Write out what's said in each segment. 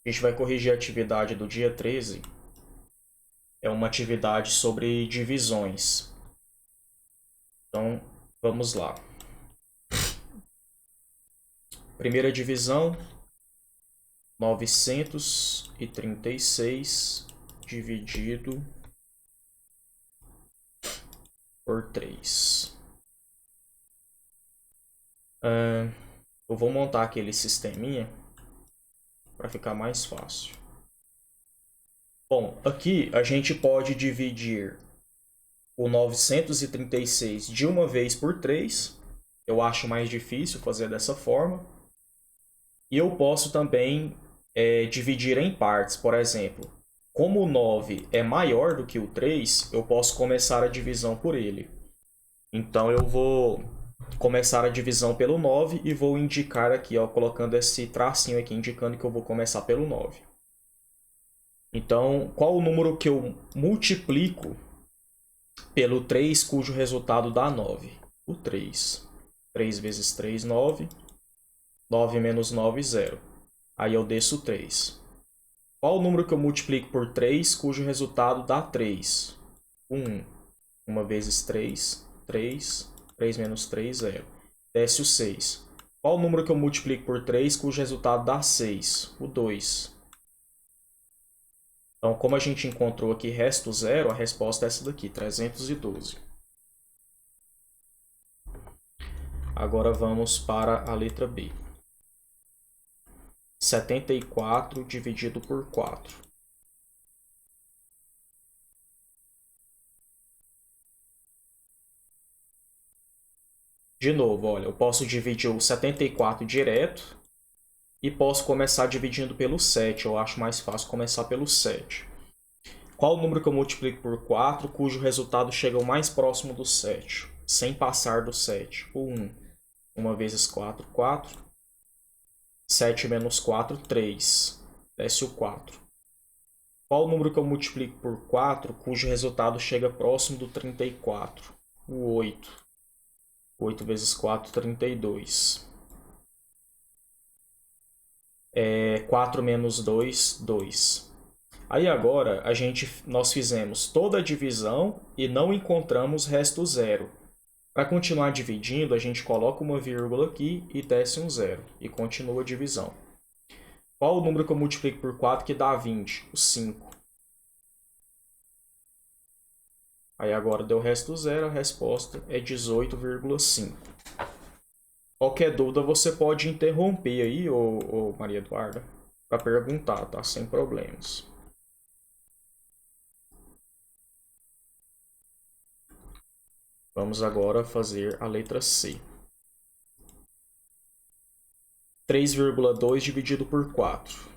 A gente vai corrigir a atividade do dia 13. É uma atividade sobre divisões. Então, vamos lá. Primeira divisão, 936 dividido por 3. Eu vou montar aquele sisteminha para ficar mais fácil. Bom, aqui a gente pode dividir o 936 de uma vez por 3. Eu acho mais difícil fazer dessa forma. E eu posso também dividir em partes. Por exemplo, como o 9 é maior do que o 3, eu posso começar a divisão por ele. Então eu vou começar a divisão pelo 9 e vou indicar aqui, ó, colocando esse tracinho aqui, indicando que eu vou começar pelo 9. Então, qual o número que eu multiplico pelo 3, cujo resultado dá 9? O 3. 3 vezes 3, 9. 9 menos 9, 0. Aí eu desço 3. Qual o número que eu multiplico por 3, cujo resultado dá 3? 1. 1 vezes 3, 3. 3 menos 3, 0. Desce o 6. Qual o número que eu multiplico por 3, cujo resultado dá 6? O 2. Então, como a gente encontrou aqui resto 0, a resposta é essa daqui, 312. Agora vamos para a letra B. 74 dividido por 4. De novo, olha, eu posso dividir o 74 direto e posso começar dividindo pelo 7. Eu acho mais fácil começar pelo 7. Qual o número que eu multiplico por 4, cujo resultado chega o mais próximo do 7, sem passar do 7? O 1. 1 vezes 4, 4. 7 menos 4, 3. Desce o 4. Qual o número que eu multiplico por 4, cujo resultado chega próximo do 34? O 8. 8 vezes 4, 32. 4 menos 2, 2. Aí agora nós fizemos toda a divisão e não encontramos resto 0. Para continuar dividindo, a gente coloca uma vírgula aqui e desce um 0. E continua a divisão. Qual o número que eu multiplico por 4 que dá 20? O 5. Aí agora deu resto 0, a resposta é 18,5. Qualquer dúvida você pode interromper aí, ô Maria Eduarda, para perguntar, tá? Sem problemas. Vamos agora fazer a letra C. 3,2 dividido por 4.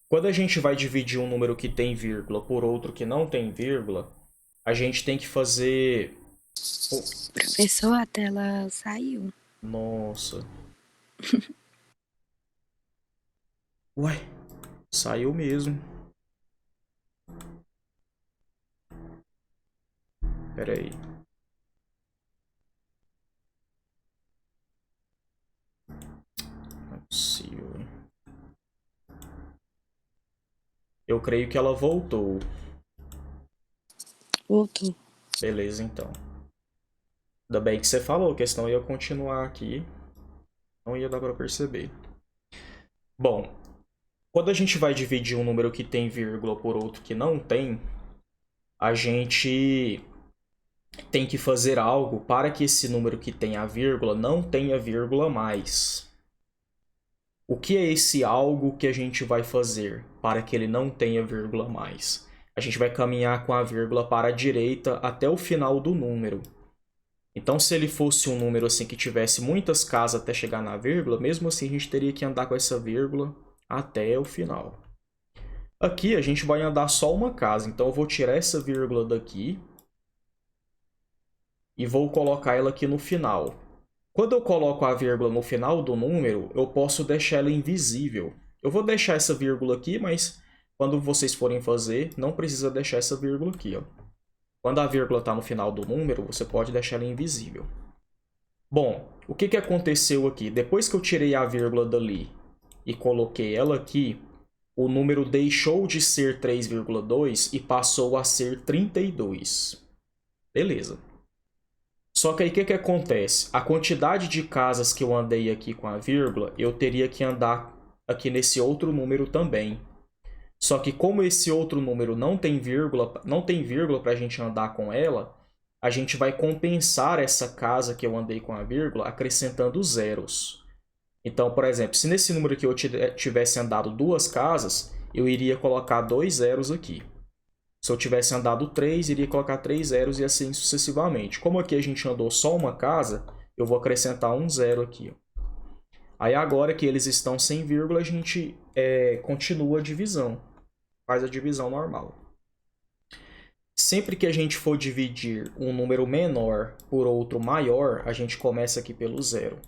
Quando a gente vai dividir um número que tem vírgula por outro que não tem vírgula, a gente tem que fazer... Professor, a tela saiu. Nossa. Ué, saiu mesmo. Pera aí. Não é possível. Eu creio que ela voltou. Voltou. Beleza, então. Ainda bem que você falou, que senão eu ia continuar aqui. Não ia dar para perceber. Bom, quando a gente vai dividir um número que tem vírgula por outro que não tem, a gente tem que fazer algo para que esse número que tem a vírgula não tenha vírgula mais. O que é esse algo que a gente vai fazer para que ele não tenha vírgula mais? A gente vai caminhar com a vírgula para a direita até o final do número. Então, se ele fosse um número assim que tivesse muitas casas até chegar na vírgula, mesmo assim a gente teria que andar com essa vírgula até o final. Aqui a gente vai andar só uma casa, então eu vou tirar essa vírgula daqui e vou colocar ela aqui no final. Quando eu coloco a vírgula no final do número, eu posso deixar ela invisível. Eu vou deixar essa vírgula aqui, mas quando vocês forem fazer, não precisa deixar essa vírgula aqui, ó. Quando a vírgula está no final do número, você pode deixar ela invisível. Bom, o que aconteceu aqui? Depois que eu tirei a vírgula dali e coloquei ela aqui, o número deixou de ser 3,2 e passou a ser 32. Beleza. Só que aí o que acontece? A quantidade de casas que eu andei aqui com a vírgula, eu teria que andar aqui nesse outro número também. Só que como esse outro número não tem vírgula para a gente andar com ela, a gente vai compensar essa casa que eu andei com a vírgula acrescentando zeros. Então, por exemplo, se nesse número aqui eu tivesse andado 2 casas, eu iria colocar 2 zeros aqui. Se eu tivesse andado 3, iria colocar 3 zeros e assim sucessivamente. Como aqui a gente andou só uma casa, eu vou acrescentar um zero aqui. Aí agora que eles estão sem vírgula, a gente continua a divisão. Faz a divisão normal. Sempre que a gente for dividir um número menor por outro maior, a gente começa aqui pelo zero.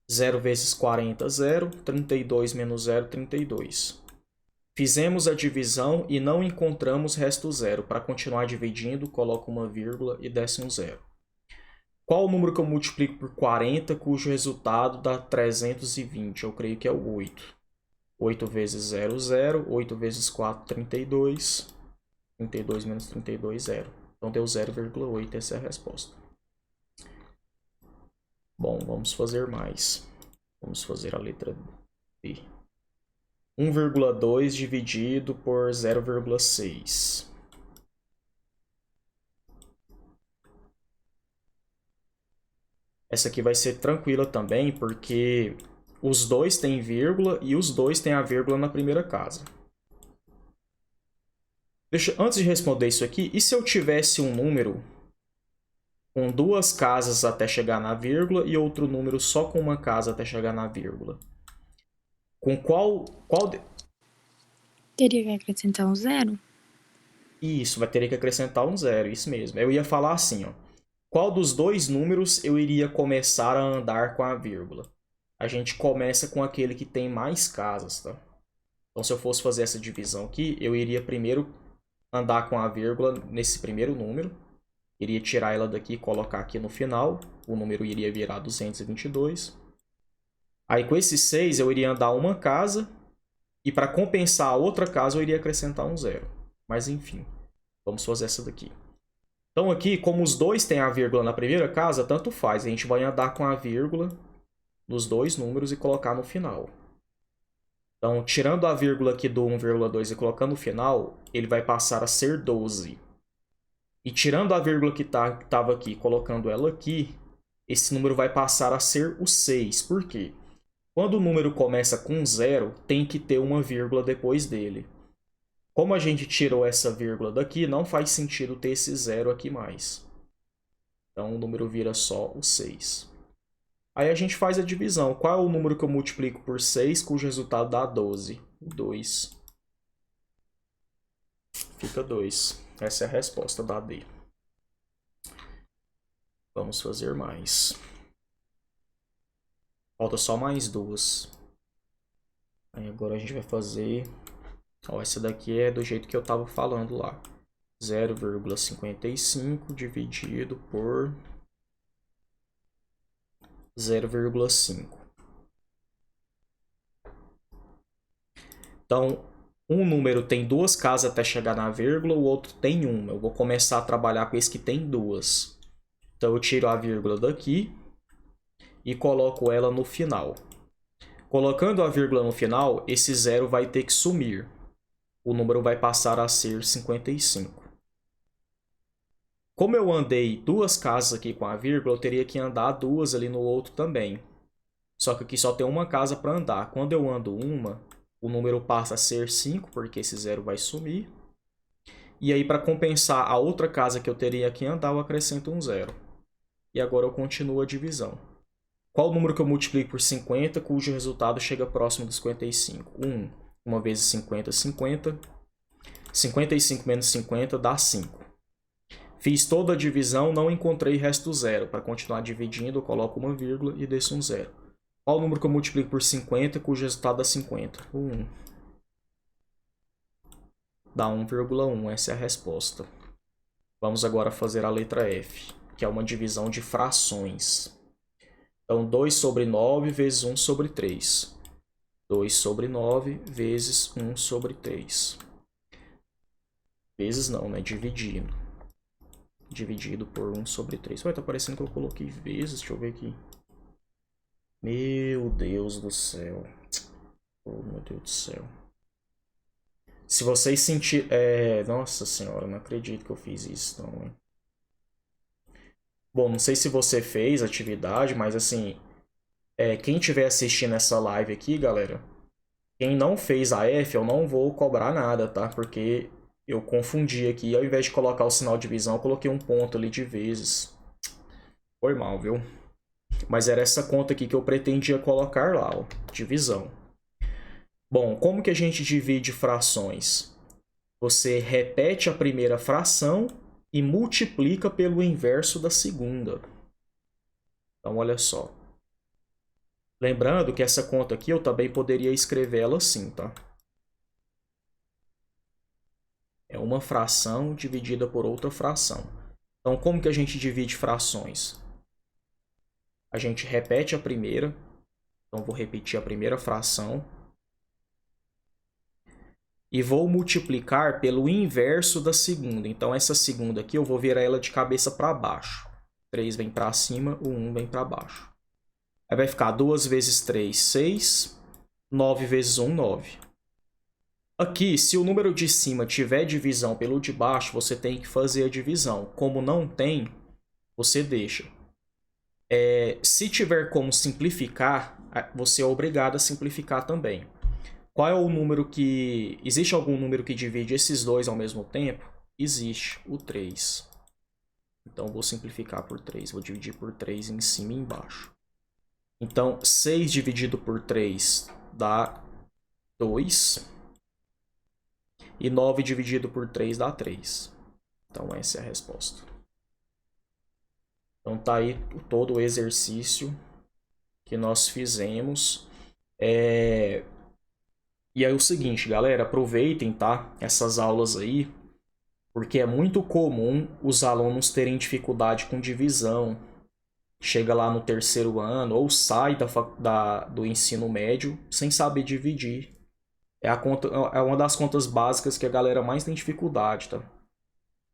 0 vezes 40, 0. 32 menos 0, 32. Fizemos a divisão e não encontramos resto zero. Para continuar dividindo, coloco uma vírgula e desce um zero. Qual o número que eu multiplico por 40, cujo resultado dá 320? Eu creio que é o 8. 8 vezes 0, 0. 8 vezes 4, 32. 32 menos 32, 0. Então deu 0,8, essa é a resposta. Bom, vamos fazer mais. Vamos fazer a letra B. 1,2 dividido por 0,6. Essa aqui vai ser tranquila também, porque os dois têm vírgula e os dois têm a vírgula na primeira casa. Antes de responder isso aqui, e se eu tivesse um número com 2 casas até chegar na vírgula e outro número só com uma casa até chegar na vírgula? Com qual Teria que acrescentar um zero? Isso, vai ter que acrescentar um zero, isso mesmo. Eu ia falar assim, ó. Qual dos dois números eu iria começar a andar com a vírgula? A gente começa com aquele que tem mais casas, tá? Então, se eu fosse fazer essa divisão aqui, eu iria primeiro andar com a vírgula nesse primeiro número. Iria tirar ela daqui e colocar aqui no final. O número iria virar 222. Aí, com esse 6, eu iria andar uma casa. E para compensar a outra casa, eu iria acrescentar um zero. Mas, enfim, vamos fazer essa daqui. Então, aqui, como os dois têm a vírgula na primeira casa, tanto faz. A gente vai andar com a vírgula nos dois números e colocar no final. Então, tirando a vírgula aqui do 1,2 e colocando no final, ele vai passar a ser 12. E tirando a vírgula que estava aqui, colocando ela aqui, esse número vai passar a ser o 6. Por quê? Quando o número começa com 0, tem que ter uma vírgula depois dele. Como a gente tirou essa vírgula daqui, não faz sentido ter esse 0 aqui mais. Então, o número vira só o 6. Aí a gente faz a divisão. Qual é o número que eu multiplico por 6, cujo resultado dá 12? 2. Fica 2. Essa é a resposta da D. Vamos fazer mais. Falta só mais 2. Aí agora a gente vai fazer... Ó, essa daqui é do jeito que eu estava falando lá. 0,55 dividido por 0,5. Então, um número tem 2 casas até chegar na vírgula, o outro tem uma. Eu vou começar a trabalhar com esse que tem 2. Então, eu tiro a vírgula daqui e coloco ela no final. Colocando a vírgula no final, esse 0 vai ter que sumir. O número vai passar a ser 55. Como eu andei 2 casas aqui com a vírgula, eu teria que andar 2 ali no outro também. Só que aqui só tem uma casa para andar. Quando eu ando uma, o número passa a ser 5, porque esse 0 vai sumir. E aí, para compensar a outra casa que eu teria que andar, eu acrescento um 0. E agora eu continuo a divisão. Qual o número que eu multiplico por 50, cujo resultado chega próximo dos 55? 1. 1 vezes 50, 50. 55 menos 50 dá 5. Fiz toda a divisão, não encontrei resto zero. Para continuar dividindo, eu coloco uma vírgula e desço um zero. Qual o número que eu multiplico por 50, cujo resultado dá 50? 1. Dá 1,1. Essa é a resposta. Vamos agora fazer a letra F, que é uma divisão de frações. Então, 2 sobre 9 vezes 1 sobre 3. 2 sobre 9 vezes 1 sobre 3. Vezes não, né? Dividindo. Dividido por 1 sobre 3. Ué, tá parecendo que eu coloquei vezes. Deixa eu ver aqui. Meu Deus do céu. Oh, meu Deus do céu. Se vocês sentirem... Nossa senhora, não acredito que eu fiz isso, não, hein? Bom, não sei se você fez atividade, mas assim... quem estiver assistindo essa live aqui, galera... Quem não fez a F, eu não vou cobrar nada, tá? Porque eu confundi aqui. Ao invés de colocar o sinal de divisão, eu coloquei um ponto ali de vezes. Foi mal, viu? Mas era essa conta aqui que eu pretendia colocar lá, ó. Divisão. Bom, como que a gente divide frações? Você repete a primeira fração e multiplica pelo inverso da segunda. Então, olha só. Lembrando que essa conta aqui eu também poderia escrever ela assim, tá? É uma fração dividida por outra fração. Então, como que a gente divide frações? A gente repete a primeira. Então, vou repetir a primeira fração. E vou multiplicar pelo inverso da segunda. Então, essa segunda aqui eu vou virar ela de cabeça para baixo. 3 vem para cima, o 1 vem para baixo. Aí vai ficar 2 vezes 3, 6. 9 vezes 1, 9. Aqui, se o número de cima tiver divisão pelo de baixo, você tem que fazer a divisão. Como não tem, você deixa. Se tiver como simplificar, você é obrigado a simplificar também. Qual é o número que... Existe algum número que divide esses dois ao mesmo tempo? Existe, o 3. Então, vou simplificar por 3. Vou dividir por 3 em cima e embaixo. Então, 6 dividido por 3 dá 2. E 9 dividido por 3 dá 3. Então, essa é a resposta. Então, tá aí todo o exercício que nós fizemos. E aí é o seguinte, galera, aproveitem, tá? Essas aulas aí, porque é muito comum os alunos terem dificuldade com divisão. Chega lá no terceiro ano ou sai do ensino médio sem saber dividir. É uma das contas básicas que a galera mais tem dificuldade, tá?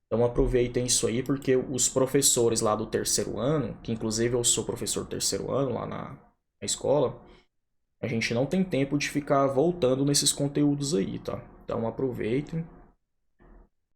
Então aproveitem isso aí, porque os professores lá do terceiro ano, que inclusive eu sou professor do terceiro ano lá na escola, a gente não tem tempo de ficar voltando nesses conteúdos aí, tá? Então aproveitem.